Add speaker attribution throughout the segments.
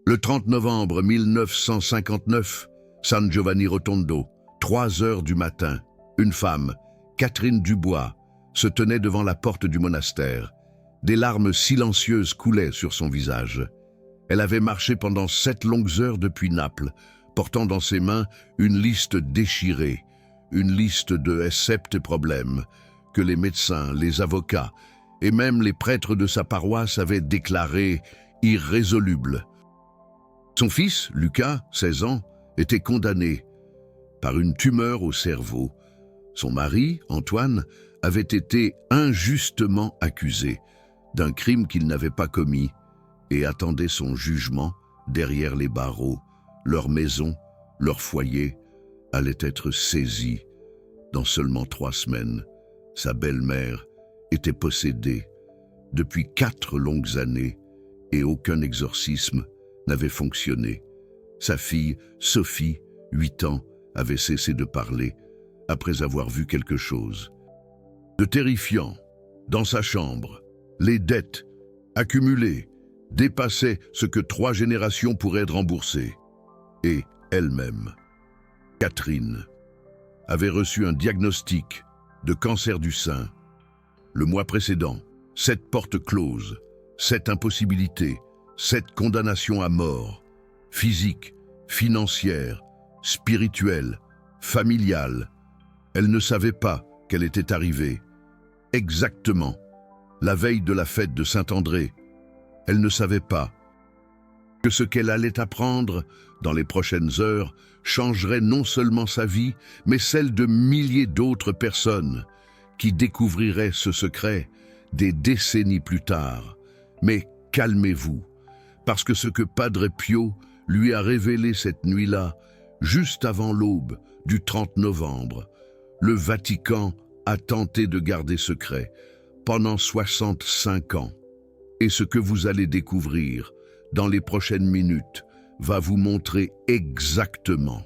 Speaker 1: Le 30 novembre 1959, San Giovanni Rotondo, 3 heures du matin, une femme, Catherine Dubois, se tenait devant la porte du monastère. Des larmes silencieuses coulaient sur son visage. Elle avait marché pendant 7 longues heures depuis Naples, portant dans ses mains une liste déchirée, une liste de sept problèmes que les médecins, les avocats et même les prêtres de sa paroisse avaient déclarés irrésolubles. Son fils, Lucas, 16 ans, était condamné par une tumeur au cerveau. Son mari, Antoine, avait été injustement accusé d'un crime qu'il n'avait pas commis et attendait son jugement derrière les barreaux. Leur maison, leur foyer allaient être saisis. Dans seulement 3 semaines, sa belle-mère était possédée depuis 4 longues années et aucun exorcisme n'avait fonctionné. Sa fille, Sophie, 8 ans, avait cessé de parler après avoir vu quelque chose de terrifiant. Dans sa chambre, les dettes accumulées dépassaient ce que 3 générations pourraient rembourser. Et elle-même, Catherine, avait reçu un diagnostic de cancer du sein. Le mois précédent, 7 portes closes, 7 impossibilités, 7 condamnations à mort, physique, financière, spirituelle, familiale. Elle ne savait pas qu'elle était arrivée. Exactement, la veille de la fête de Saint-André, elle ne savait pas que ce qu'elle allait apprendre dans les prochaines heures changerait non seulement sa vie, mais celle de milliers d'autres personnes qui découvriraient ce secret des décennies plus tard. Mais calmez-vous, parce que ce que Padre Pio lui a révélé cette nuit-là, juste avant l'aube du 30 novembre, le Vatican a tenté de garder secret pendant 65 ans. Et ce que vous allez découvrir dans les prochaines minutes va vous montrer exactement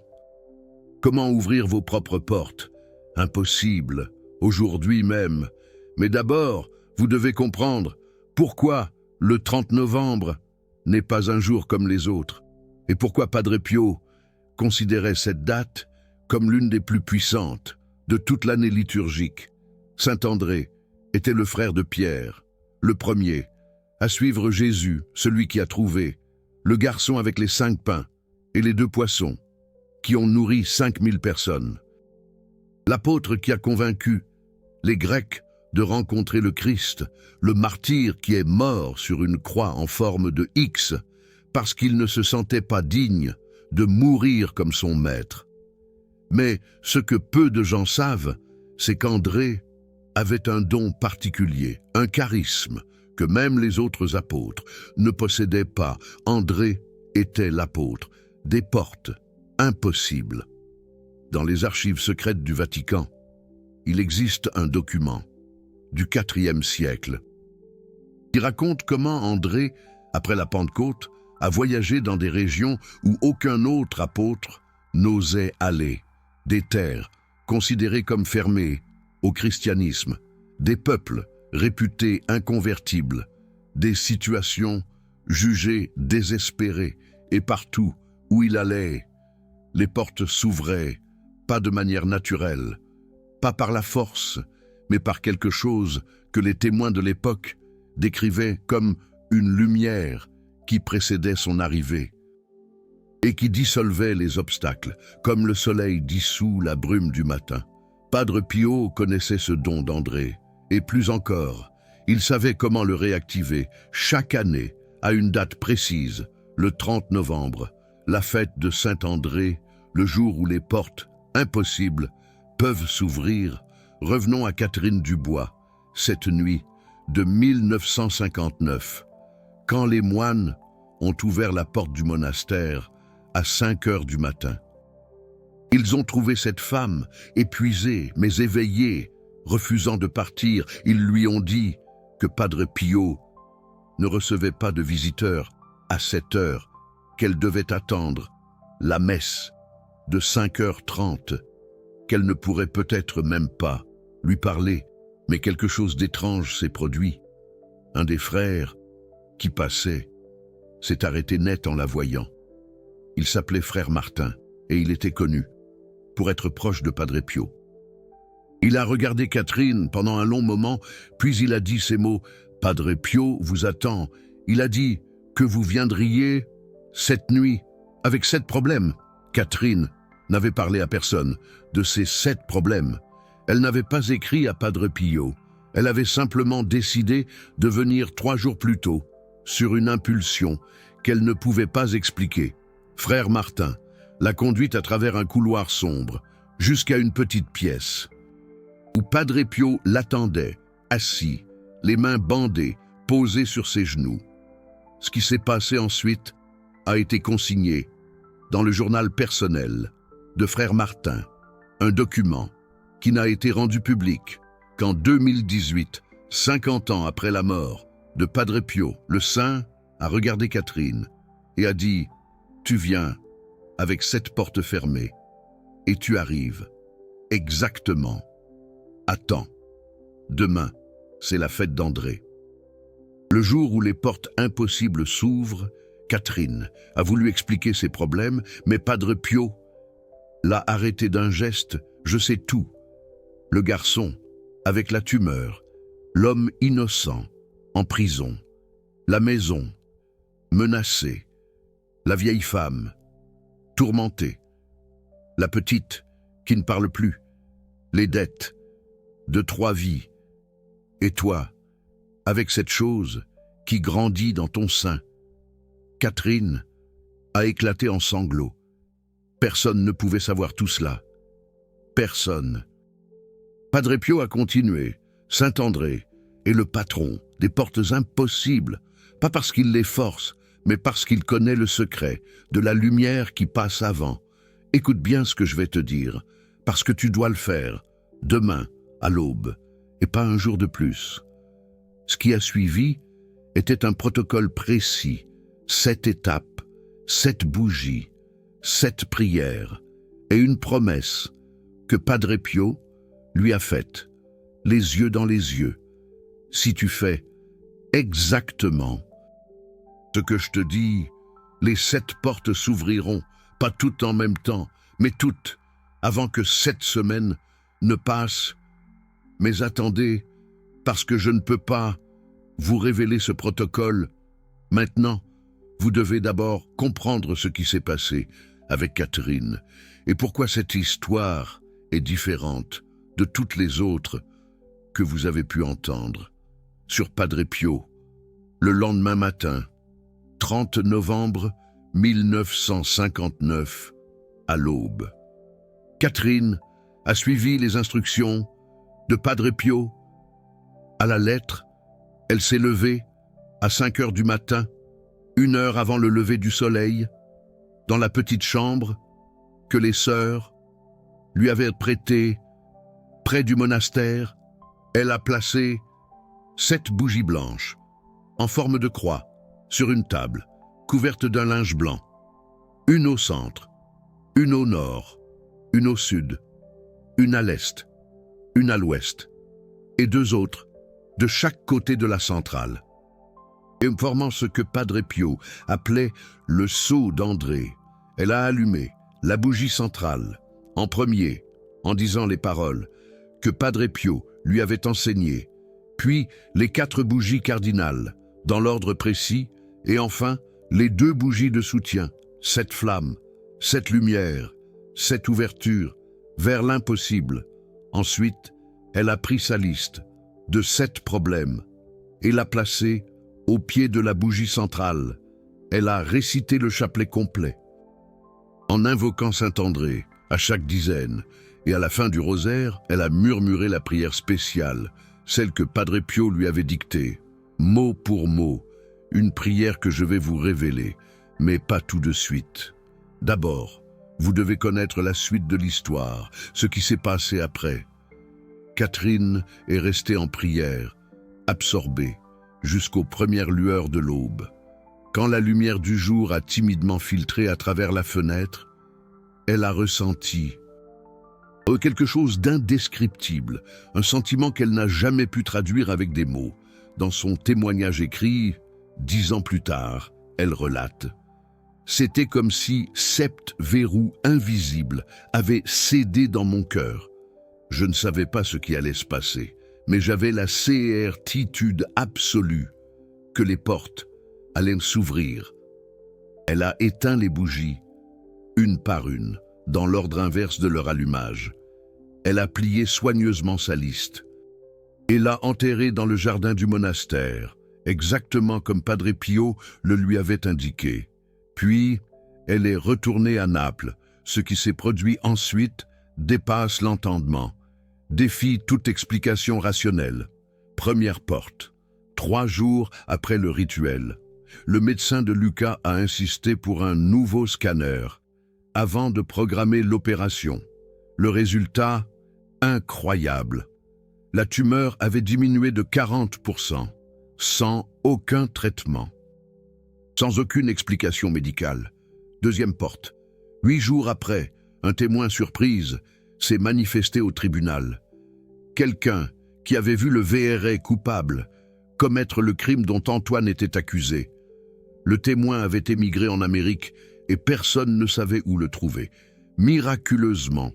Speaker 1: comment ouvrir vos propres portes. Impossible, aujourd'hui même. Mais d'abord, vous devez comprendre pourquoi le 30 novembre n'est pas un jour comme les autres et pourquoi Padre Pio considérait cette date comme l'une des plus puissantes de toute l'année liturgique. Saint-André était le frère de Pierre, le premier à suivre Jésus, celui qui a trouvé, le garçon avec les 5 pains et les 2 poissons, qui ont nourri 5000 personnes. L'apôtre qui a convaincu les Grecs de rencontrer le Christ, le martyr qui est mort sur une croix en forme de X, parce qu'il ne se sentait pas digne de mourir comme son maître. Mais ce que peu de gens savent, c'est qu'André avait un don particulier, un charisme, que même les autres apôtres ne possédaient pas. André était l'apôtre des portes impossibles. Dans les archives secrètes du Vatican, il existe un document du IVe siècle qui raconte comment André, après la Pentecôte, a voyagé dans des régions où aucun autre apôtre n'osait aller, des terres considérées comme fermées au christianisme, des peuples réputés inconvertibles, des situations jugées désespérées, et partout où il allait, les portes s'ouvraient, pas de manière naturelle, pas par la force, mais par quelque chose que les témoins de l'époque décrivaient comme une lumière qui précédait son arrivée et qui dissolvait les obstacles, comme le soleil dissout la brume du matin. Padre Pio connaissait ce don d'André, et plus encore, il savait comment le réactiver chaque année à une date précise, le 30 novembre, la fête de Saint-André, le jour où les portes impossibles peuvent s'ouvrir. Revenons à Catherine Dubois, cette nuit de 1959, quand les moines ont ouvert la porte du monastère à 5 heures du matin. Ils ont trouvé cette femme, épuisée mais éveillée, refusant de partir. Ils lui ont dit que Padre Pio ne recevait pas de visiteurs à 7 heures, qu'elle devait attendre la messe de 5h30, qu'elle ne pourrait peut-être même pas lui parler, mais quelque chose d'étrange s'est produit. Un des frères qui passait s'est arrêté net en la voyant. Il s'appelait Frère Martin et il était connu pour être proche de Padre Pio. Il a regardé Catherine pendant un long moment, puis il a dit ces mots: « Padre Pio vous attend. Il a dit que vous viendriez cette nuit avec 7 problèmes. » Catherine n'avait parlé à personne de ces 7 problèmes. Elle n'avait pas écrit à Padre Pio. Elle avait simplement décidé de venir 3 jours plus tôt, sur une impulsion qu'elle ne pouvait pas expliquer. Frère Martin l'a conduite à travers un couloir sombre, jusqu'à une petite pièce, où Padre Pio l'attendait, assis, les mains bandées, posées sur ses genoux. Ce qui s'est passé ensuite a été consigné dans le journal personnel de Frère Martin, un document qui n'a été rendu public qu'en 2018, 50 ans après la mort de Padre Pio. Le saint a regardé Catherine et a dit: « Tu viens avec 7 portes fermées et tu arrives exactement à temps. Demain, c'est la fête d'André. » Le jour où les portes impossibles s'ouvrent, Catherine a voulu expliquer ses problèmes, mais Padre Pio l'a arrêté d'un geste: « Je sais tout. » Le garçon avec la tumeur, l'homme innocent en prison, la maison menacée, la vieille femme tourmentée, la petite qui ne parle plus, les dettes de 3 vies, et toi, avec cette chose qui grandit dans ton sein. Catherine a éclaté en sanglots. Personne ne pouvait savoir tout cela. Personne. Padre Pio a continué. Saint-André est le patron des portes impossibles, pas parce qu'il les force, mais parce qu'il connaît le secret de la lumière qui passe avant. Écoute bien ce que je vais te dire, parce que tu dois le faire, demain, à l'aube, et pas un jour de plus. Ce qui a suivi était un protocole précis, 7 étapes, 7 bougies, 7 prières, et une promesse que Padre Pio lui a faite, les yeux dans les yeux. Si tu fais exactement ce que je te dis, les 7 portes s'ouvriront, pas toutes en même temps, mais toutes, avant que 7 semaines ne passent. Mais attendez, parce que je ne peux pas vous révéler ce protocole. Maintenant, vous devez d'abord comprendre ce qui s'est passé avec Catherine et pourquoi cette histoire est différente de toutes les autres que vous avez pu entendre. Sur Padre Pio, le lendemain matin, 30 novembre 1959, à l'aube. Catherine a suivi les instructions de Padre Pio à la lettre. Elle s'est levée à 5 heures du matin, 1 heure avant le lever du soleil, dans la petite chambre que les sœurs lui avaient prêtée près du monastère. Elle a placé 7 bougies blanches en forme de croix sur une table couverte d'un linge blanc. Une au centre, une au nord, une au sud, une à l'est, une à l'ouest, et 2 autres de chaque côté de la centrale, et formant ce que Padre Pio appelait le sceau d'André. Elle a allumé la bougie centrale en premier, en disant les paroles que Padre Pio lui avait enseignées, puis les 4 bougies cardinales, dans l'ordre précis, et enfin les 2 bougies de soutien, 7 flammes, 7 lumières, 7 ouvertures, vers l'impossible. Ensuite, elle a pris sa liste de 7 problèmes et l'a placée au pied de la bougie centrale. Elle a récité le chapelet complet, en invoquant Saint-André à chaque dizaine, et à la fin du rosaire, elle a murmuré la prière spéciale, celle que Padre Pio lui avait dictée, mot pour mot, une prière que je vais vous révéler, mais pas tout de suite. D'abord, vous devez connaître la suite de l'histoire, ce qui s'est passé après. Catherine est restée en prière, absorbée, jusqu'aux premières lueurs de l'aube. Quand la lumière du jour a timidement filtré à travers la fenêtre, elle a ressenti quelque chose d'indescriptible, un sentiment qu'elle n'a jamais pu traduire avec des mots. Dans son témoignage écrit, 10 ans plus tard, Elle relate. C'était comme si 7 verrous invisibles avaient cédé dans mon cœur. Je ne savais pas ce qui allait se passer, mais j'avais la certitude absolue que les portes allaient s'ouvrir. Elle a éteint les bougies, une par une, dans l'ordre inverse de leur allumage. Elle a plié soigneusement sa liste et l'a enterrée dans le jardin du monastère, exactement comme Padre Pio le lui avait indiqué. Puis, elle est retournée à Naples. Ce qui s'est produit ensuite dépasse l'entendement, défie toute explication rationnelle. Première porte. 3 jours après le rituel, le médecin de Lucas a insisté pour un nouveau scanner avant de programmer l'opération. Le résultat, incroyable. La tumeur avait diminué de 40%, sans aucun traitement. Sans aucune explication médicale. Deuxième porte. 8 jours après, un témoin surprise s'est manifesté au tribunal. Quelqu'un qui avait vu le VRA coupable commettre le crime dont Antoine était accusé. Le témoin avait émigré en Amérique et personne ne savait où le trouver. Miraculeusement,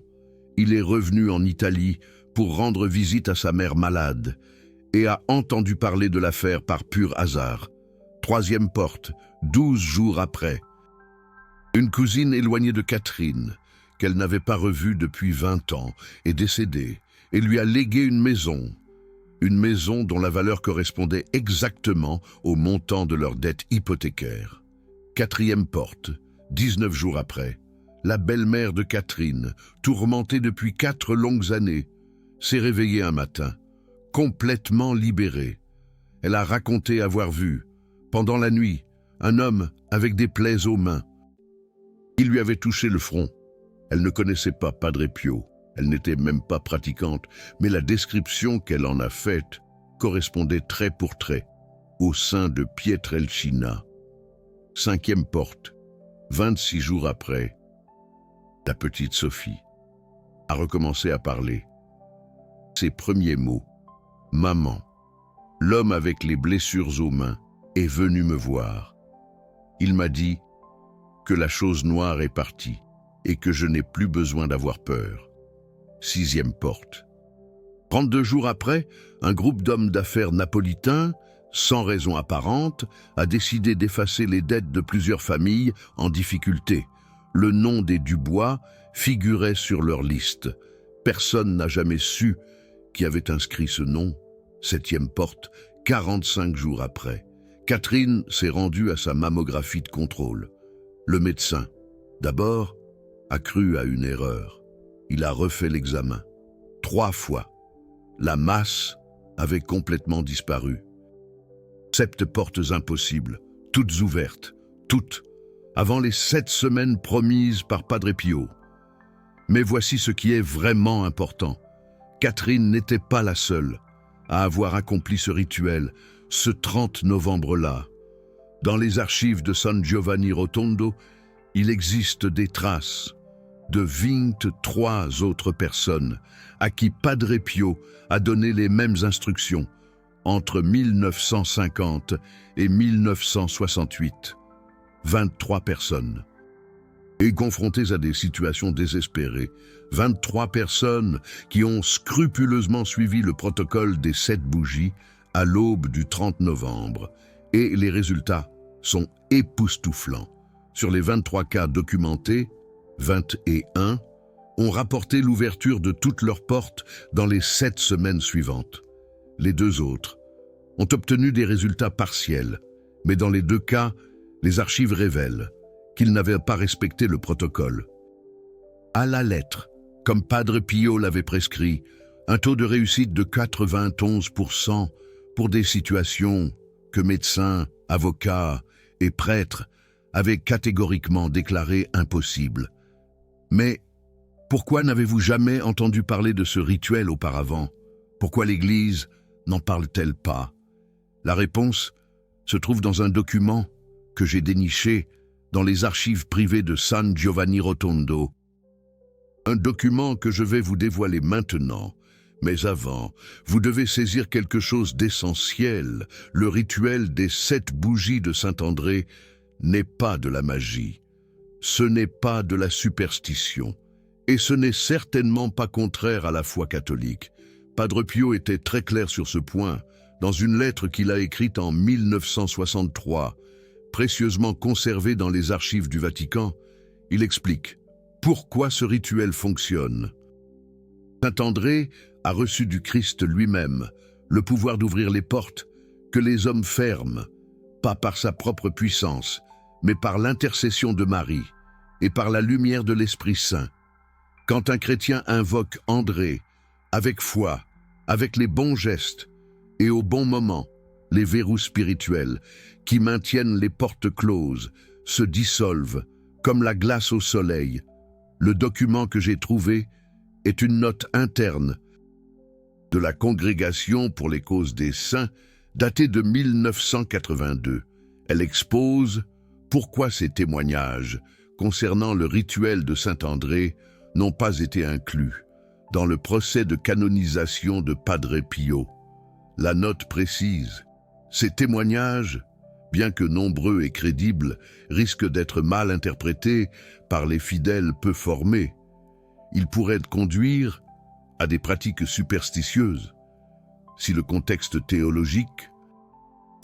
Speaker 1: il est revenu en Italie pour rendre visite à sa mère malade et a entendu parler de l'affaire par pur hasard. Troisième porte, 12 jours après. Une cousine éloignée de Catherine, qu'elle n'avait pas revue depuis 20 ans, est décédée et lui a légué une maison dont la valeur correspondait exactement au montant de leur dette hypothécaire. Quatrième porte, 19 jours après, la belle-mère de Catherine, tourmentée depuis 4 longues années, s'est réveillée un matin, complètement libérée. Elle a raconté avoir vu, pendant la nuit, un homme avec des plaies aux mains. Il lui avait touché le front. Elle ne connaissait pas Padre Pio. Elle n'était même pas pratiquante, mais la description qu'elle en a faite correspondait trait pour trait au sein de Pietrelcina. Cinquième porte, 26 jours après, la petite Sophie a recommencé à parler. Ses premiers mots, « Maman, l'homme avec les blessures aux mains est venu me voir. Il m'a dit que la chose noire est partie et que je n'ai plus besoin d'avoir peur. » Sixième porte. 32 jours après, un groupe d'hommes d'affaires napolitains, sans raison apparente, a décidé d'effacer les dettes de plusieurs familles en difficulté. Le nom des Dubois figurait sur leur liste. Personne n'a jamais su qui avait inscrit ce nom. Septième porte, 45 jours après. Catherine s'est rendue à sa mammographie de contrôle. Le médecin, d'abord, a cru à une erreur. Il a refait l'examen. 3 fois. La masse avait complètement disparu. 7 portes impossibles, toutes ouvertes, toutes, avant les 7 semaines promises par Padre Pio. Mais voici ce qui est vraiment important. Catherine n'était pas la seule à avoir accompli ce rituel ce 30 novembre-là. Dans les archives de San Giovanni Rotondo, il existe des traces de 23 autres personnes à qui Padre Pio a donné les mêmes instructions entre 1950 et 1968. 23 personnes. Et confrontées à des situations désespérées, 23 personnes qui ont scrupuleusement suivi le protocole des 7 bougies à l'aube du 30 novembre. Et les résultats sont époustouflants. Sur les 23 cas documentés, 21 ont rapporté l'ouverture de toutes leurs portes dans les 7 semaines suivantes. Les 2 autres ont obtenu des résultats partiels, mais dans les 2 cas, les archives révèlent qu'ils n'avaient pas respecté le protocole. À la lettre, comme Padre Pio l'avait prescrit, un taux de réussite de 91% pour des situations que médecins, avocats et prêtres avaient catégoriquement déclarées impossibles. Mais pourquoi n'avez-vous jamais entendu parler de ce rituel auparavant? Pourquoi l'Église n'en parle-t-elle pas? La réponse se trouve dans un document que j'ai déniché dans les archives privées de San Giovanni Rotondo. Un document que je vais vous dévoiler maintenant, mais avant, vous devez saisir quelque chose d'essentiel, le rituel des 7 bougies de Saint-André, n'est pas de la magie, ce n'est pas de la superstition, et ce n'est certainement pas contraire à la foi catholique. Padre Pio était très clair sur ce point dans une lettre qu'il a écrite en 1963, précieusement conservée dans les archives du Vatican. Il explique pourquoi ce rituel fonctionne. Saint André a reçu du Christ lui-même le pouvoir d'ouvrir les portes que les hommes ferment, pas par sa propre puissance, mais par l'intercession de Marie et par la lumière de l'Esprit Saint. Quand un chrétien invoque André, avec foi, avec les bons gestes et au bon moment, les verrous spirituels qui maintiennent les portes closes se dissolvent comme la glace au soleil. Le document que j'ai trouvé est une note interne de la Congrégation pour les causes des saints, datée de 1982. Elle expose pourquoi ces témoignages concernant le rituel de Saint-André n'ont pas été inclus dans le procès de canonisation de Padre Pio. La note précise: ces témoignages, bien que nombreux et crédibles, risquent d'être mal interprétés par les fidèles peu formés. Ils pourraient conduire à des pratiques superstitieuses si le contexte théologique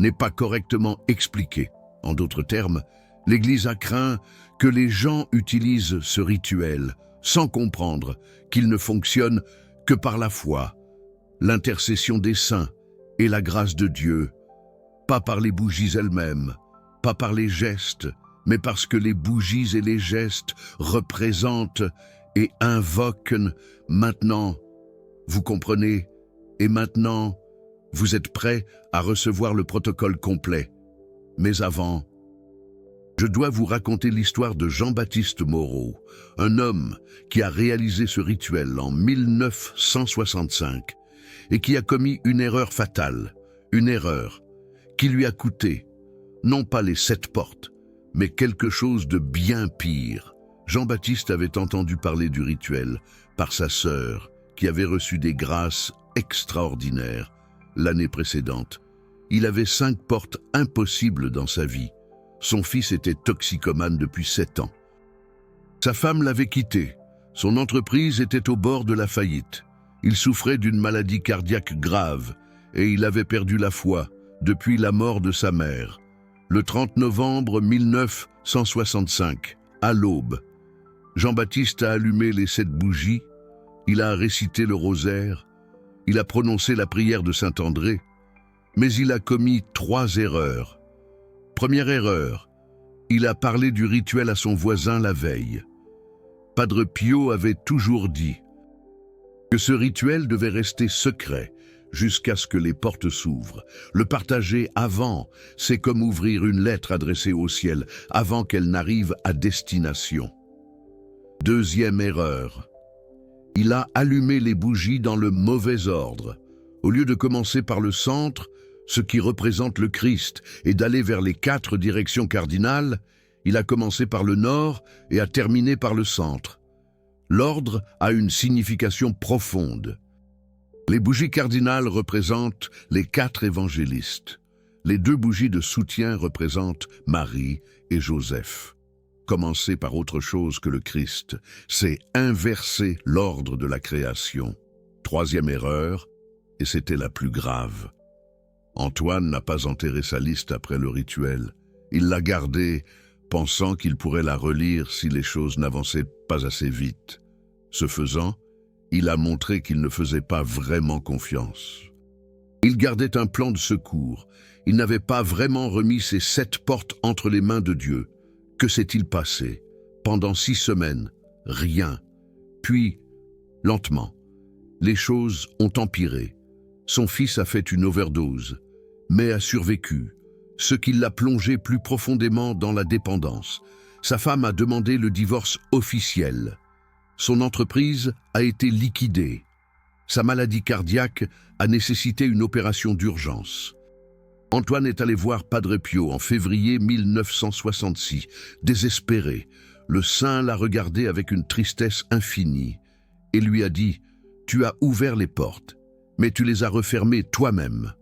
Speaker 1: n'est pas correctement expliqué. En d'autres termes, l'Église a craint que les gens utilisent ce rituel sans comprendre qu'il ne fonctionne que par la foi, l'intercession des saints et la grâce de Dieu, pas par les bougies elles-mêmes, pas par les gestes, mais parce que les bougies et les gestes représentent et invoquent maintenant. Vous comprenez? Et maintenant, vous êtes prêts à recevoir le protocole complet. Mais avant, je dois vous raconter l'histoire de Jean-Baptiste Moreau, un homme qui a réalisé ce rituel en 1965 et qui a commis une erreur fatale, une erreur qui lui a coûté, non pas les 7 portes, mais quelque chose de bien pire. Jean-Baptiste avait entendu parler du rituel par sa sœur, qui avait reçu des grâces extraordinaires l'année précédente. Il avait 5 portes impossibles dans sa vie. Son fils était toxicomane depuis 7 ans. Sa femme l'avait quitté. Son entreprise était au bord de la faillite. Il souffrait d'une maladie cardiaque grave et il avait perdu la foi depuis la mort de sa mère. Le 30 novembre 1965, à l'aube, Jean-Baptiste a allumé les 7 bougies, il a récité le rosaire, il a prononcé la prière de Saint-André, mais il a commis 3 erreurs. Première erreur, il a parlé du rituel à son voisin la veille. Padre Pio avait toujours dit que ce rituel devait rester secret jusqu'à ce que les portes s'ouvrent. Le partager avant, c'est comme ouvrir une lettre adressée au ciel avant qu'elle n'arrive à destination. Deuxième erreur, il a allumé les bougies dans le mauvais ordre. Au lieu de commencer par le centre, ce qui représente le Christ, et d'aller vers les 4 directions cardinales, il a commencé par le nord et a terminé par le centre. L'ordre a une signification profonde. Les bougies cardinales représentent les 4 évangélistes. Les 2 bougies de soutien représentent Marie et Joseph. Commencer par autre chose que le Christ, c'est inverser l'ordre de la création. Troisième erreur, et c'était la plus grave. Antoine n'a pas enterré sa liste après le rituel. Il l'a gardée, pensant qu'il pourrait la relire si les choses n'avançaient pas assez vite. Ce faisant, il a montré qu'il ne faisait pas vraiment confiance. Il gardait un plan de secours. Il n'avait pas vraiment remis ses 7 portes entre les mains de Dieu. Que s'est-il passé? Pendant 6 semaines, rien. Puis, lentement, les choses ont empiré. Son fils a fait une overdose, mais a survécu, ce qui l'a plongé plus profondément dans la dépendance. Sa femme a demandé le divorce officiel. Son entreprise a été liquidée. Sa maladie cardiaque a nécessité une opération d'urgence. Antoine est allé voir Padre Pio en février 1966. Désespéré, le saint l'a regardé avec une tristesse infinie et lui a dit « Tu as ouvert les portes, mais tu les as refermées toi-même.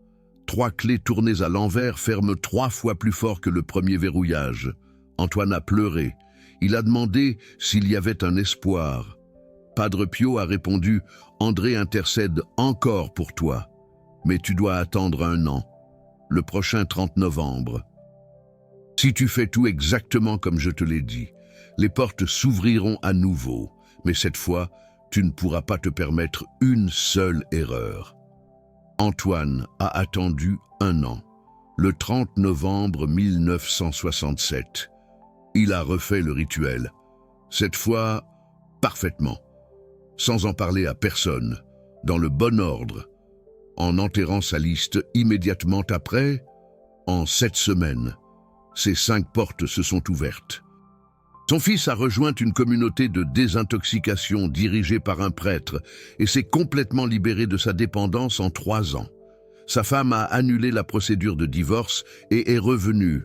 Speaker 1: 3 clés tournées à l'envers ferment 3 fois plus fort que le premier verrouillage. Antoine a pleuré. Il a demandé s'il y avait un espoir. Padre Pio a répondu « André intercède encore pour toi, mais tu dois attendre 1 an, le prochain 30 novembre. Si tu fais tout exactement comme je te l'ai dit, les portes s'ouvriront à nouveau, mais cette fois, tu ne pourras pas te permettre une seule erreur. » Antoine a attendu 1 an, le 30 novembre 1967. Il a refait le rituel, cette fois parfaitement, sans en parler à personne, dans le bon ordre, en enterrant sa liste immédiatement après. En 7 semaines, ces 5 portes se sont ouvertes. Son fils a rejoint une communauté de désintoxication dirigée par un prêtre et s'est complètement libéré de sa dépendance en 3 ans. Sa femme a annulé la procédure de divorce et est revenue.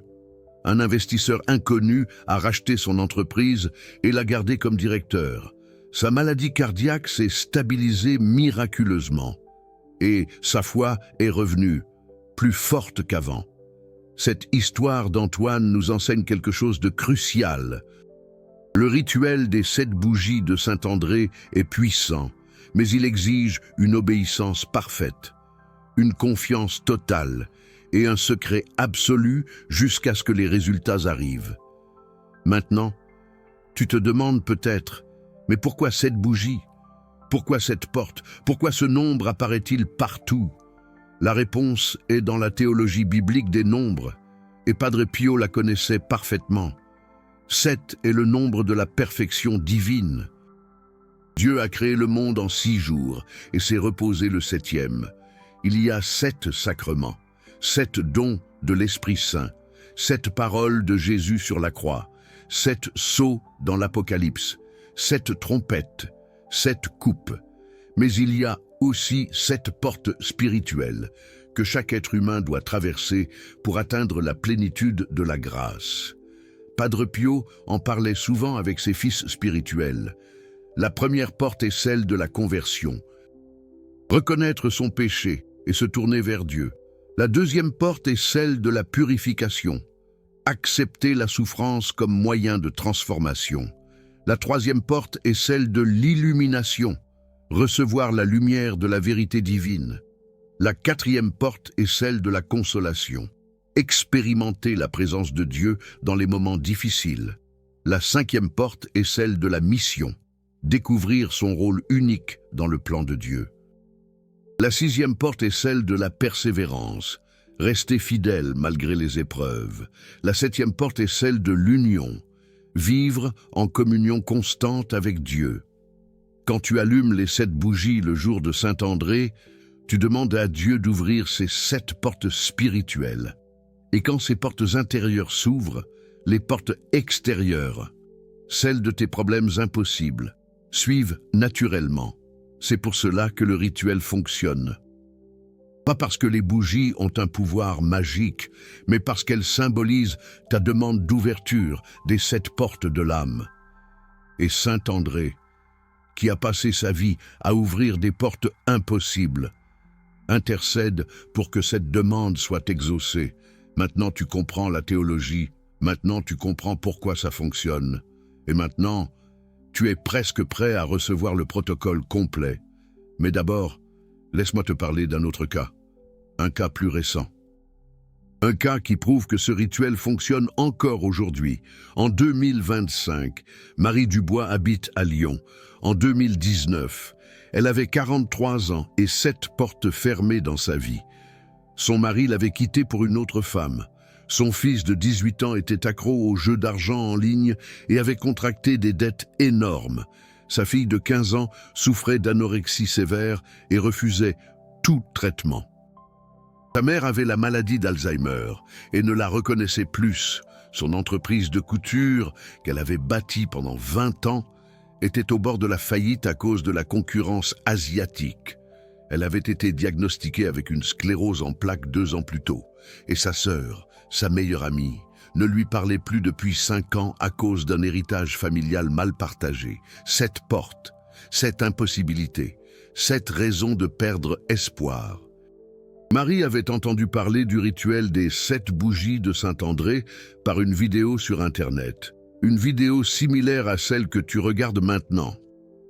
Speaker 1: Un investisseur inconnu a racheté son entreprise et l'a gardé comme directeur. Sa maladie cardiaque s'est stabilisée miraculeusement. Et sa foi est revenue, plus forte qu'avant. Cette histoire d'Antoine nous enseigne quelque chose de crucial. Le rituel des 7 bougies de Saint-André est puissant, mais il exige une obéissance parfaite, une confiance totale et un secret absolu jusqu'à ce que les résultats arrivent. Maintenant, tu te demandes peut-être, mais pourquoi 7 bougies? Pourquoi cette porte? Pourquoi ce nombre apparaît-il partout? La réponse est dans la théologie biblique des nombres, et Padre Pio la connaissait parfaitement. 7 est le nombre de la perfection divine. Dieu a créé le monde en 6 jours et s'est reposé le 7e. Il y a 7 sacrements, 7 dons de l'Esprit Saint, 7 paroles de Jésus sur la croix, 7 sceaux dans l'Apocalypse, 7 trompettes, 7 coupes. Mais il y a aussi 7 portes spirituelles que chaque être humain doit traverser pour atteindre la plénitude de la grâce. Padre Pio en parlait souvent avec ses fils spirituels. La première porte est celle de la conversion. Reconnaître son péché et se tourner vers Dieu. La deuxième porte est celle de la purification. Accepter la souffrance comme moyen de transformation. La troisième porte est celle de l'illumination. Recevoir la lumière de la vérité divine. La quatrième porte est celle de la consolation. Expérimenter la présence de Dieu dans les moments difficiles. La cinquième porte est celle de la mission. Découvrir son rôle unique dans le plan de Dieu. La sixième porte est celle de la persévérance. Rester fidèle malgré les épreuves. La septième porte est celle de l'union. Vivre en communion constante avec Dieu. Quand tu allumes les 7 bougies le jour de Saint-André, tu demandes à Dieu d'ouvrir ces 7 portes spirituelles. Et quand ces portes intérieures s'ouvrent, les portes extérieures, celles de tes problèmes impossibles, suivent naturellement. C'est pour cela que le rituel fonctionne. Pas parce que les bougies ont un pouvoir magique, mais parce qu'elles symbolisent ta demande d'ouverture des 7 portes de l'âme. Et Saint-André, qui a passé sa vie à ouvrir des portes impossibles, intercède pour que cette demande soit exaucée. Maintenant tu comprends la théologie, maintenant tu comprends pourquoi ça fonctionne. Et maintenant, tu es presque prêt à recevoir le protocole complet. Mais d'abord, laisse-moi te parler d'un autre cas, un cas plus récent. Un cas qui prouve que ce rituel fonctionne encore aujourd'hui. En 2025, Marie Dubois habite à Lyon. En 2019, elle avait 43 ans et 7 portes fermées dans sa vie. Son mari l'avait quittée pour une autre femme. Son fils de 18 ans était accro aux jeux d'argent en ligne et avait contracté des dettes énormes. Sa fille de 15 ans souffrait d'anorexie sévère et refusait tout traitement. Sa mère avait la maladie d'Alzheimer et ne la reconnaissait plus. Son entreprise de couture, qu'elle avait bâtie pendant 20 ans, était au bord de la faillite à cause de la concurrence asiatique. Elle avait été diagnostiquée avec une sclérose en plaques 2 ans plus tôt. Et sa sœur, sa meilleure amie, ne lui parlait plus depuis 5 ans à cause d'un héritage familial mal partagé. 7 portes, 7 impossibilités, 7 raisons de perdre espoir. Marie avait entendu parler du rituel des 7 bougies de Saint-André par une vidéo sur Internet. Une vidéo similaire à celle que tu regardes maintenant.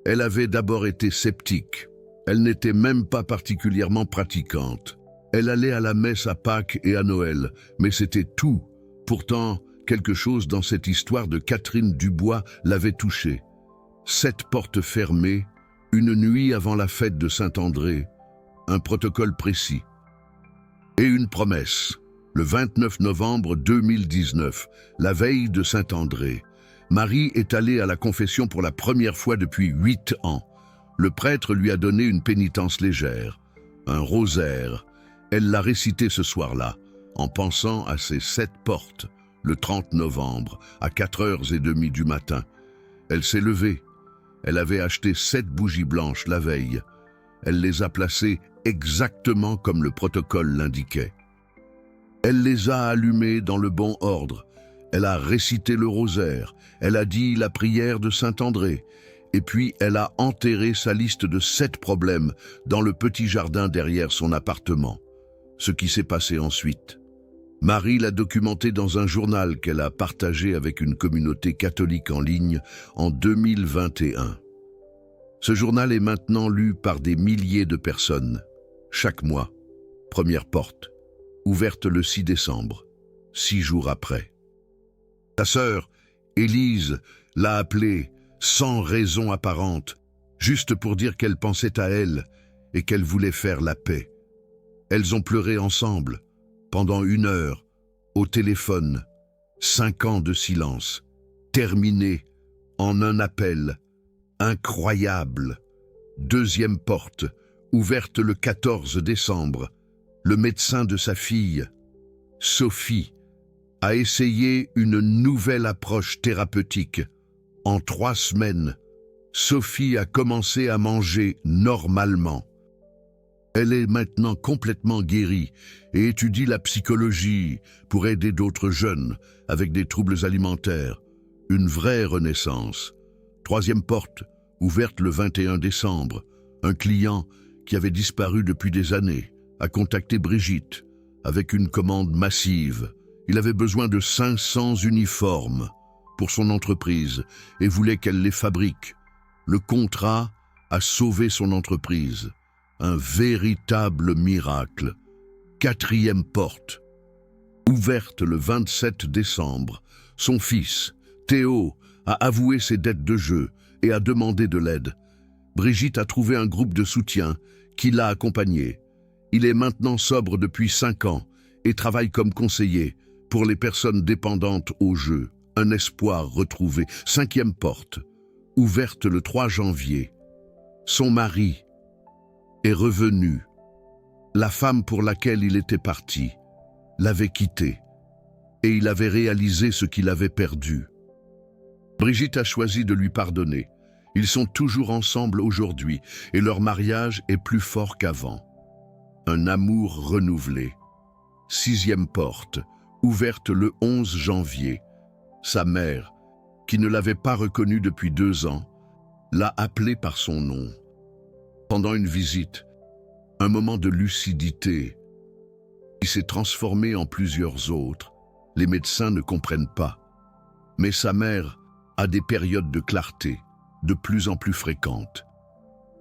Speaker 1: Elle avait d'abord été sceptique. Elle n'était même pas particulièrement pratiquante. Elle allait à la messe à Pâques et à Noël, mais c'était tout. Pourtant, quelque chose dans cette histoire de Catherine Dubois l'avait touchée. 7 portes fermées, une nuit avant la fête de Saint-André, un protocole précis. Et une promesse. Le 29 novembre 2019, la veille de Saint-André, Marie est allée à la confession pour la première fois depuis 8 ans. Le prêtre lui a donné une pénitence légère, un rosaire. Elle l'a récité ce soir-là, en pensant à ces 7 portes, le 30 novembre, à 4h30 du matin. Elle s'est levée. Elle avait acheté 7 bougies blanches la veille. Elle les a placées exactement comme le protocole l'indiquait. Elle les a allumées dans le bon ordre. Elle a récité le rosaire. Elle a dit la prière de Saint-André. Et puis elle a enterré sa liste de 7 problèmes dans le petit jardin derrière son appartement. Ce qui s'est passé ensuite. Marie l'a documenté dans un journal qu'elle a partagé avec une communauté catholique en ligne en 2021. Ce journal est maintenant lu par des milliers de personnes. Chaque mois, première porte, ouverte le 6 décembre, 6 jours après. Sa sœur, Élise, l'a appelée sans raison apparente, juste pour dire qu'elle pensait à elle et qu'elle voulait faire la paix. Elles ont pleuré ensemble, pendant 1 heure, au téléphone, 5 ans de silence, terminé en un appel, incroyable. Deuxième porte, ouverte le 14 décembre, le médecin de sa fille, Sophie, a essayé une nouvelle approche thérapeutique. En 3 semaines, Sophie a commencé à manger normalement. Elle est maintenant complètement guérie et étudie la psychologie pour aider d'autres jeunes avec des troubles alimentaires. Une vraie renaissance. 3e porte, ouverte le 21 décembre. Un client qui avait disparu depuis des années a contacté Brigitte avec une commande massive. Il avait besoin de 500 uniformes pour son entreprise et voulait qu'elle les fabrique. Le contrat a sauvé son entreprise. Un véritable miracle. 4e porte, ouverte le 27 décembre. Son fils, Théo, a avoué ses dettes de jeu et a demandé de l'aide. Brigitte a trouvé un groupe de soutien qui l'a accompagné. Il est maintenant sobre depuis 5 ans et travaille comme conseiller pour les personnes dépendantes au jeu. Un espoir retrouvé. 5e porte, ouverte le 3 janvier. Son mari est revenu. La femme pour laquelle il était parti l'avait quitté et il avait réalisé ce qu'il avait perdu. Brigitte a choisi de lui pardonner. Ils sont toujours ensemble aujourd'hui et leur mariage est plus fort qu'avant. Un amour renouvelé. 6e porte, ouverte le 11 janvier. Sa mère, qui ne l'avait pas reconnu depuis 2 ans, l'a appelé par son nom. Pendant une visite, un moment de lucidité qui s'est transformé en plusieurs autres. Les médecins ne comprennent pas. Mais sa mère a des périodes de clarté de plus en plus fréquentes.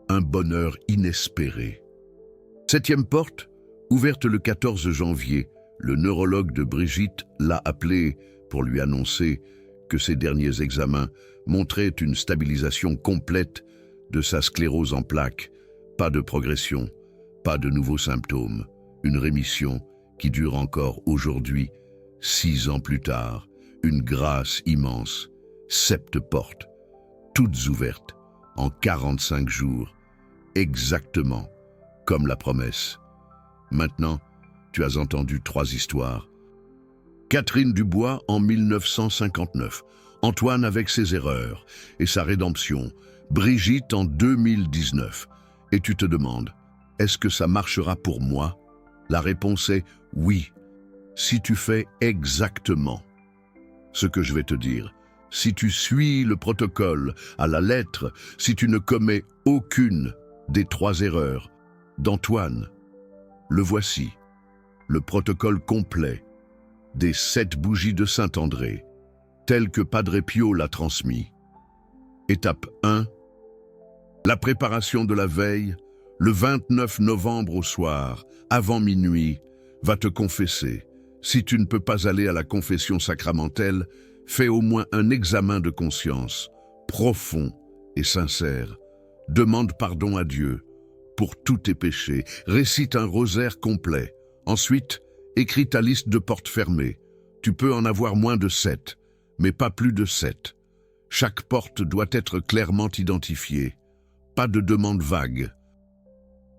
Speaker 1: Un bonheur inespéré. 7e porte, ouverte le 14 janvier, le neurologue de Brigitte l'a appelé pour lui annoncer que ses derniers examens montraient une stabilisation complète de sa sclérose en plaques. Pas de progression, pas de nouveaux symptômes. Une rémission qui dure encore aujourd'hui, 6 ans plus tard. Une grâce immense. 7 portes, toutes ouvertes, en 45 jours, exactement comme la promesse. Maintenant, tu as entendu 3 histoires. Catherine Dubois en 1959, Antoine avec ses erreurs et sa rédemption, Brigitte en 2019. Et tu te demandes, est-ce que ça marchera pour moi? La réponse est oui, si tu fais exactement ce que je vais te dire. Si tu suis le protocole à la lettre, si tu ne commets aucune des 3 erreurs d'Antoine, Le voici, le protocole complet des 7 bougies de Saint-André, tel que Padre Pio l'a transmis. Étape 1. La préparation de la veille, le 29 novembre au soir, avant minuit, va te confesser. Si tu ne peux pas aller à la confession sacramentelle, fais au moins un examen de conscience, profond et sincère. Demande pardon à Dieu pour tous tes péchés. Récite un rosaire complet. Ensuite, écris ta liste de portes fermées. Tu peux en avoir moins de 7, mais pas plus de 7. Chaque porte doit être clairement identifiée. Pas de demandes vagues.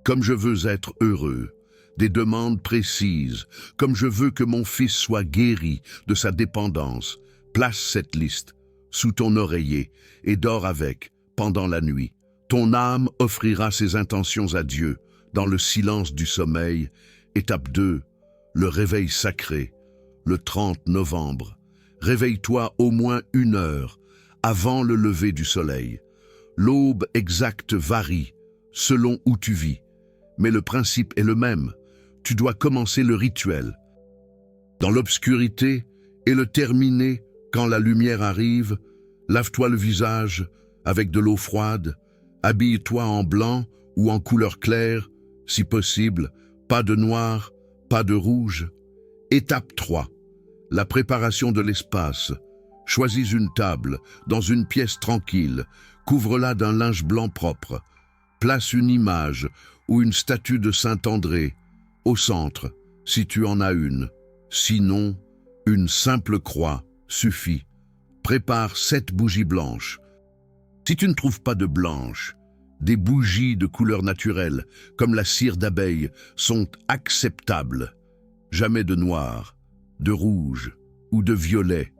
Speaker 1: Comme je veux être heureux, des demandes précises, comme je veux que mon fils soit guéri de sa dépendance. Place cette liste sous ton oreiller et dors avec pendant la nuit. Ton âme offrira ses intentions à Dieu dans le silence du sommeil. Étape 2, le réveil sacré, le 30 novembre. Réveille-toi au moins 1 heure avant le lever du soleil. L'aube exacte varie selon où tu vis, mais le principe est le même. Tu dois commencer le rituel dans l'obscurité et le terminer quand la lumière arrive. Lave-toi le visage avec de l'eau froide, habille-toi en blanc ou en couleur claire, si possible, pas de noir, pas de rouge. Étape 3. La préparation de l'espace. Choisis une table dans une pièce tranquille, couvre-la d'un linge blanc propre. Place une image ou une statue de Saint-André au centre, si tu en as une. Sinon, une simple croix suffit. Prépare 7 bougies blanches. Si tu ne trouves pas de blanches, des bougies de couleur naturelle, comme la cire d'abeille, sont acceptables. Jamais de noir, de rouge ou de violet.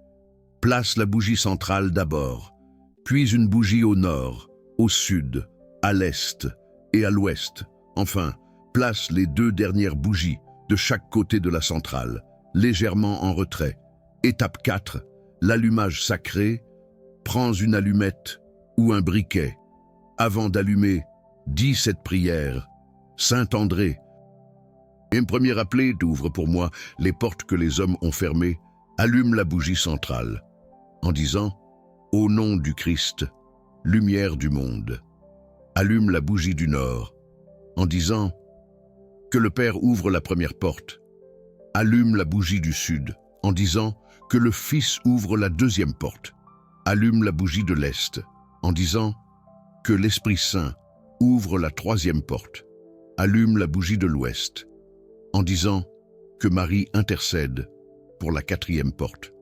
Speaker 1: Place la bougie centrale d'abord, puis une bougie au nord, au sud, à l'est et à l'ouest. Enfin, place les 2 dernières bougies de chaque côté de la centrale, légèrement en retrait. Étape 4, l'allumage sacré. Prends une allumette ou un briquet. Avant d'allumer, dis cette prière. Saint-André, un premier appelé t'ouvre pour moi les portes que les hommes ont fermées. Allume la bougie centrale, en disant « Au nom du Christ, lumière du monde ». Allume la bougie du nord, en disant « Que le Père ouvre la première porte ». Allume la bougie du sud, en disant « Que le Fils ouvre la deuxième porte ». Allume la bougie de l'est, en disant « Que l'Esprit Saint ouvre la troisième porte ». Allume la bougie de l'ouest, en disant « Que Marie intercède pour la 4e porte ».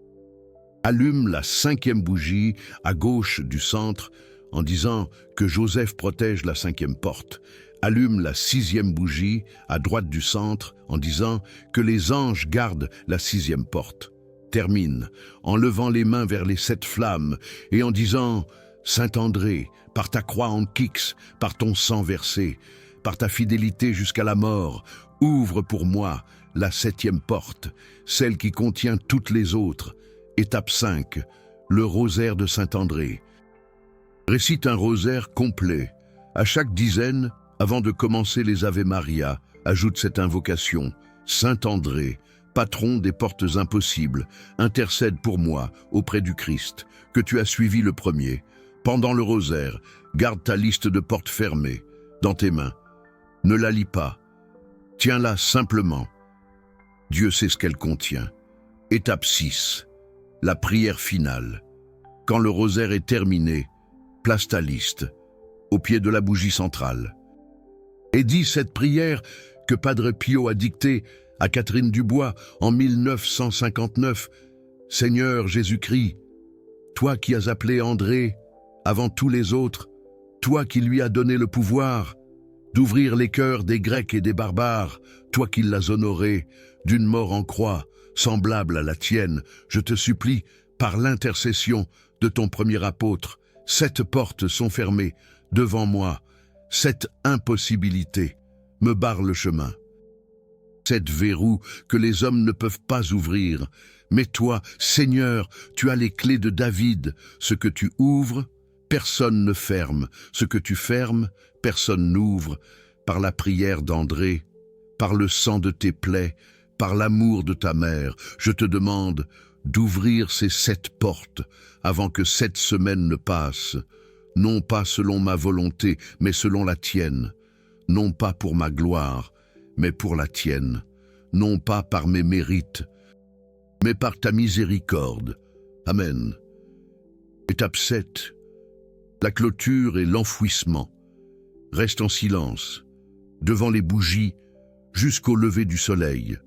Speaker 1: Allume la 5e bougie à gauche du centre, en disant que Joseph protège la 5e porte. Allume la 6e bougie à droite du centre, en disant que les anges gardent la 6e porte. Termine en levant les mains vers les 7 flammes et en disant « Saint-André, par ta croix en kyx, par ton sang versé, par ta fidélité jusqu'à la mort, ouvre pour moi la 7e porte, celle qui contient toutes les autres. » Étape 5, le rosaire de Saint-André. Récite un rosaire complet. À chaque dizaine, avant de commencer les Ave Maria, ajoute cette invocation. Saint-André, patron des portes impossibles, intercède pour moi auprès du Christ, que tu as suivi le premier. Pendant le rosaire, garde ta liste de portes fermées dans tes mains. Ne la lis pas. Tiens-la simplement. Dieu sait ce qu'elle contient. Étape 6. La prière finale. Quand le rosaire est terminé, place ta liste au pied de la bougie centrale et dis cette prière que Padre Pio a dictée à Catherine Dubois en 1959. Seigneur Jésus-Christ, toi qui as appelé André avant tous les autres, toi qui lui as donné le pouvoir d'ouvrir les cœurs des Grecs et des barbares, toi qui l'as honoré d'une mort en croix, semblable à la tienne, je te supplie, par l'intercession de ton premier apôtre, 7 portes sont fermées devant moi, 7 impossibilités me barrent le chemin. 7 verrous que les hommes ne peuvent pas ouvrir, mais toi, Seigneur, tu as les clés de David, ce que tu ouvres, personne ne ferme, ce que tu fermes, personne n'ouvre. Par la prière d'André, par le sang de tes plaies, par l'amour de ta mère, je te demande d'ouvrir ces 7 portes avant que 7 semaines ne passent, non pas selon ma volonté, mais selon la tienne, non pas pour ma gloire, mais pour la tienne, non pas par mes mérites, mais par ta miséricorde. Amen. Étape 7. La clôture et l'enfouissement. Reste en silence, devant les bougies, jusqu'au lever du soleil.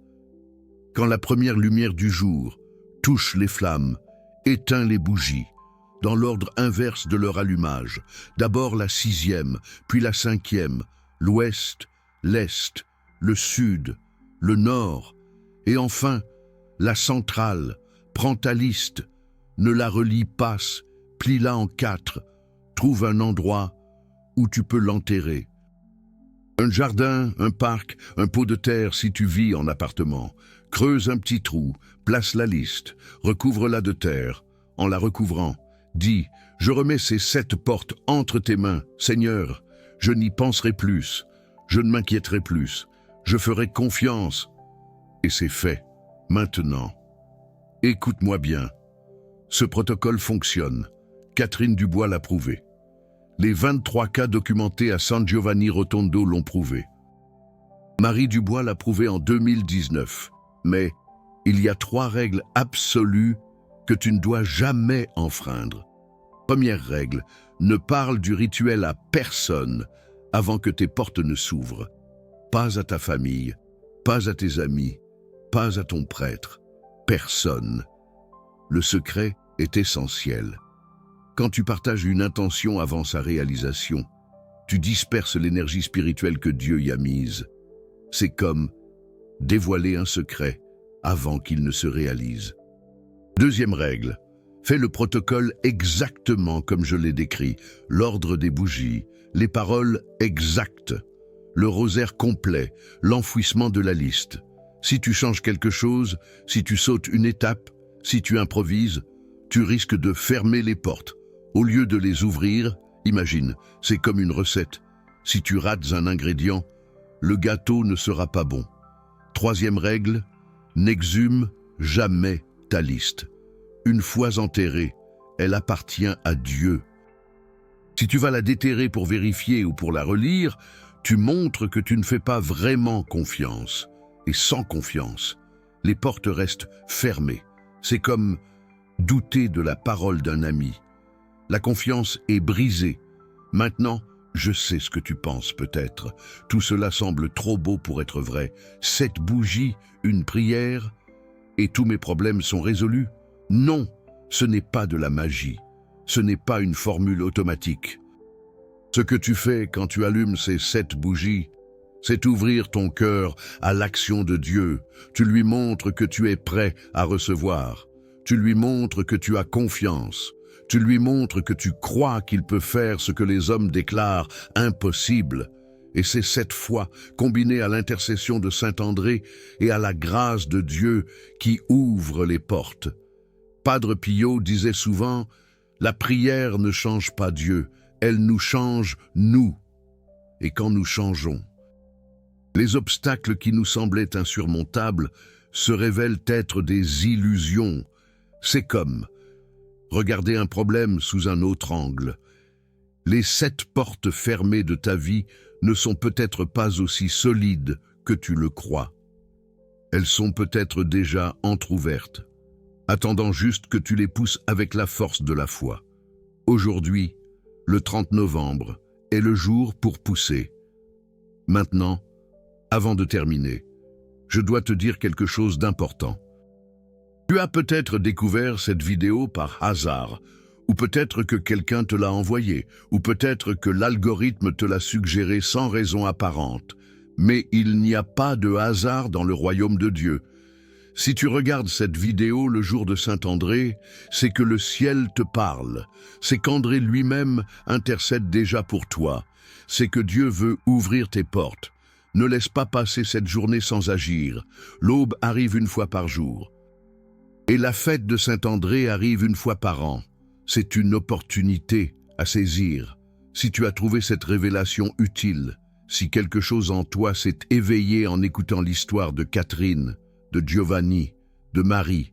Speaker 1: Quand la première lumière du jour touche les flammes, éteins les bougies, dans l'ordre inverse de leur allumage. D'abord la 6e, puis la 5e, l'ouest, l'est, le sud, le nord, et enfin la centrale. Prends ta liste, ne la relis pas, plie-la en 4, trouve un endroit où tu peux l'enterrer. Un jardin, un parc, un pot de terre si tu vis en appartement. Creuse un petit trou, place la liste, recouvre-la de terre. En la recouvrant, dis, je remets ces 7 portes entre tes mains. Seigneur, je n'y penserai plus, je ne m'inquiéterai plus, je ferai confiance. Et c'est fait, maintenant. Écoute-moi bien. Ce protocole fonctionne. Catherine Dubois l'a prouvé. Les 23 cas documentés à San Giovanni Rotondo l'ont prouvé. Marie Dubois l'a prouvé en 2019. Mais il y a 3 règles absolues que tu ne dois jamais enfreindre. Première règle, ne parle du rituel à personne avant que tes portes ne s'ouvrent. Pas à ta famille, pas à tes amis, pas à ton prêtre. Personne. Le secret est essentiel. Quand tu partages une intention avant sa réalisation, tu disperses l'énergie spirituelle que Dieu y a mise. C'est comme dévoiler un secret avant qu'il ne se réalise. Deuxième règle, fais le protocole exactement comme je l'ai décrit, l'ordre des bougies, les paroles exactes, le rosaire complet, l'enfouissement de la liste. Si tu changes quelque chose, si tu sautes une étape, si tu improvises, tu risques de fermer les portes. Au lieu de les ouvrir, imagine, c'est comme une recette. Si tu rates un ingrédient, le gâteau ne sera pas bon. Troisième règle, n'exhume jamais ta liste. Une fois enterrée, elle appartient à Dieu. Si tu vas la déterrer pour vérifier ou pour la relire, tu montres que tu ne fais pas vraiment confiance. Et sans confiance, les portes restent fermées. C'est comme douter de la parole d'un ami. La confiance est brisée. Maintenant, je sais ce que tu penses peut-être. Tout cela semble trop beau pour être vrai. 7 bougies, une prière, et tous mes problèmes sont résolus. Non, ce n'est pas de la magie. Ce n'est pas une formule automatique. Ce que tu fais quand tu allumes ces 7 bougies, c'est ouvrir ton cœur à l'action de Dieu. Tu lui montres que tu es prêt à recevoir. Tu lui montres que tu as confiance. Tu lui montres que tu crois qu'il peut faire ce que les hommes déclarent impossible. Et c'est cette foi, combinée à l'intercession de Saint André et à la grâce de Dieu, qui ouvre les portes. Padre Pio disait souvent, « La prière ne change pas Dieu, elle nous change, nous. » Et quand nous changeons, les obstacles qui nous semblaient insurmontables se révèlent être des illusions. C'est comme regarder un problème sous un autre angle. Les 7 portes fermées de ta vie ne sont peut-être pas aussi solides que tu le crois. Elles sont peut-être déjà entr'ouvertes, attendant juste que tu les pousses avec la force de la foi. Aujourd'hui, le 30 novembre, est le jour pour pousser. Maintenant, avant de terminer, je dois te dire quelque chose d'important. Tu as peut-être découvert cette vidéo par hasard, ou peut-être que quelqu'un te l'a envoyée, ou peut-être que l'algorithme te l'a suggéré sans raison apparente. Mais il n'y a pas de hasard dans le royaume de Dieu. Si tu regardes cette vidéo le jour de Saint-André, c'est que le ciel te parle. C'est qu'André lui-même intercède déjà pour toi. C'est que Dieu veut ouvrir tes portes. Ne laisse pas passer cette journée sans agir. L'aube arrive une fois par jour. Et la fête de Saint-André arrive une fois par an. C'est une opportunité à saisir. Si tu as trouvé cette révélation utile, Si quelque chose en toi s'est éveillé en écoutant l'histoire de Catherine, de Giovanni, de Marie,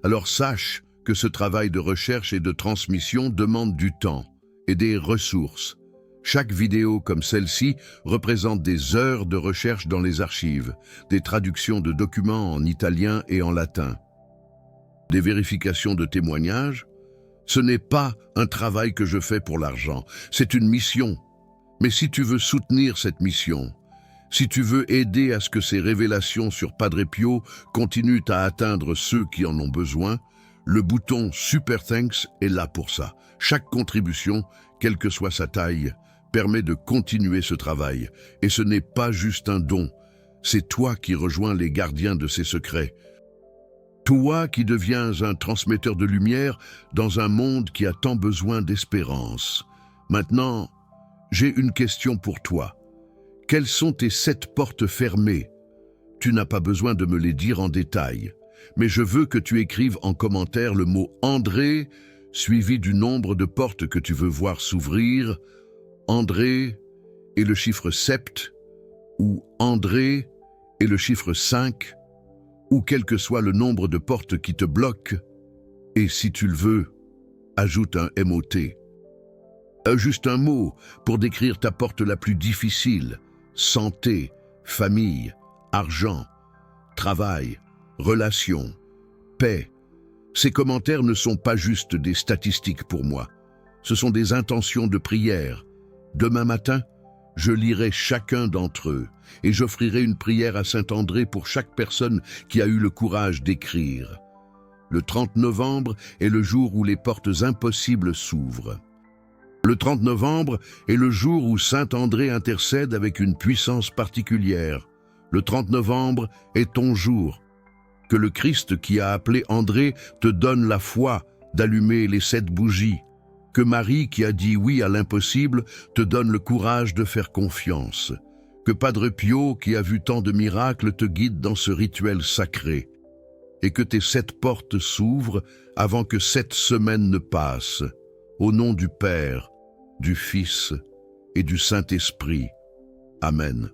Speaker 1: alors sache que ce travail de recherche et de transmission demande du temps et des ressources. Chaque vidéo comme celle-ci représente des heures de recherche dans les archives, des traductions de documents en italien et en latin, des vérifications de témoignages. Ce n'est pas un travail que je fais pour l'argent, c'est une mission. Mais si tu veux soutenir cette mission, si tu veux aider à ce que ces révélations sur Padre Pio continuent à atteindre ceux qui en ont besoin, le bouton Super Thanks est là pour ça. Chaque contribution, quelle que soit sa taille, permet de continuer ce travail. Et ce n'est pas juste un don, c'est toi qui rejoins les gardiens de ces secrets. Toi qui deviens un transmetteur de lumière dans un monde qui a tant besoin d'espérance. Maintenant, j'ai une question pour toi. Quelles sont tes 7 portes fermées? Tu n'as pas besoin de me les dire en détail, mais je veux que tu écrives en commentaire le mot André, suivi du nombre de portes que tu veux voir s'ouvrir, André et le chiffre 7, ou André et le chiffre 5, ou quel que soit le nombre de portes qui te bloquent, et si tu le veux, ajoute un MOT. Juste un mot pour décrire ta porte la plus difficile: santé, famille, argent, travail, relations, paix. Ces commentaires ne sont pas juste des statistiques pour moi, ce sont des intentions de prière. Demain matin, je lirai chacun d'entre eux et j'offrirai une prière à Saint-André pour chaque personne qui a eu le courage d'écrire. Le 30 novembre est le jour où les portes impossibles s'ouvrent. Le 30 novembre est le jour où Saint-André intercède avec une puissance particulière. Le 30 novembre est ton jour. Que le Christ qui a appelé André te donne la foi d'allumer les 7 bougies. Que Marie qui a dit oui à l'impossible te donne le courage de faire confiance. Que Padre Pio qui a vu tant de miracles te guide dans ce rituel sacré. Et que tes 7 portes s'ouvrent avant que 7 semaines ne passent. Au nom du Père, du Fils et du Saint-Esprit. Amen.